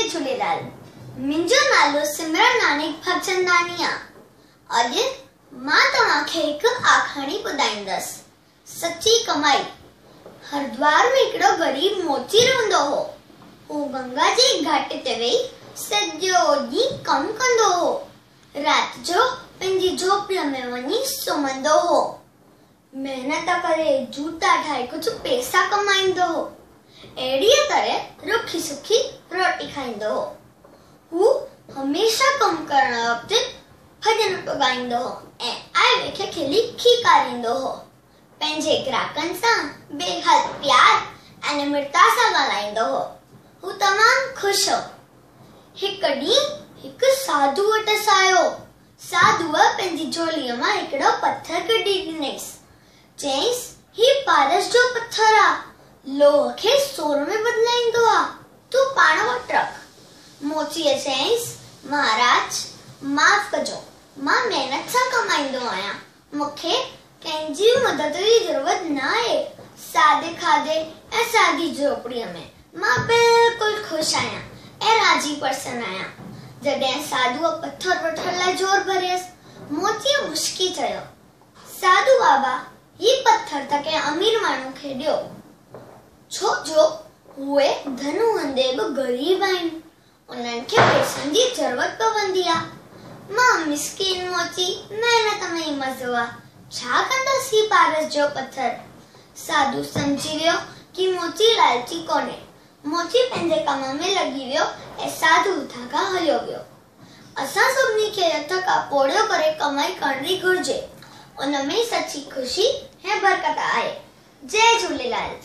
झूलेलाल। मुंहिंजो नालो सिमरन नानक भगचंदानी आहे। अॼु मां तव्हांखे हिकु आखाणी ॿुधाईंदसि। सची कमाई। हरिद्वार में हिकिड़ो गरीब मोची रहंदो हो। हू गंगा जे घाट ते वेही सॼो ॾींहुं कमु कंदो हो। राति जो पंहिंजी झोपड़ीअ में वञी सुम्हंदो हो। मेहनत करे जूता ठाहे कुझु पैसा कमाईंदो हो। अहिड़ीअ तरह रुखी सुखी रोटी खाईंदो हो। हू हमेशा कमु करण वक़्तु भॼन पियो ॻाईंदो हो ऐं आए ॿिए खे खिली खीकारींदो हो। पंहिंजे ग्राहकनि सां बेहद प्यार ऐं निम्रता सां ॻाल्हाईंदो हो। हू तमामु ख़ुशि हो। हिकु ॾींहुं हिकु साधू वटि आयो। साधुअ पंहिंजी झोलीअ मां हिकिड़ो पत्थर कढी ॾिनईसि। चयईसि, हीउ पारस जो पत्थर आहे। लोह खे सोन में बदिलाईंदो आहे। तूं पाण वटि रख। मोचीअ चयईसि, महाराज माफ़ कजो, मां महिनत सां कमाईंदो आहियां। मूंखे कंहिंजी मदद जी ज़रूरत न आहे। सादे खाधे ऐं सादी झोपड़ीअ में मां बिल्कुलु ख़ुशि आहियां ऐं राजी पर्सन आहियां। जॾहिं साधुअ पत्थर वठण लाइ ज़ोर भरियसि, मोचीअ मुस्की चयो, साधू बाबा, हीउ पत्थर त कंहिं अमीर माण्हू खे ॾियो, छो जो उहे धन हूंदे बि ग़रीब आहिनि। उन्हनि खे पैसनि जी ज़रूरत पवंदी आहे। मां मिस्किन मोची, महिनत में ई मज़ो आहे। छा कंदसि पारस जो पत्थर? साधू सम्झी वियो कि मोची लालची कोन्हे। मोची पंहिंजे कम में लॻी वियो ऐं साधू हुतां खां हलियो वियो। असां सभिनी खे हथ खां पोड़ियो करे कमाई करणी घुर्जे। उन में सची ख़ुशी ऐं बरकत आहे। जय झूलेलाल।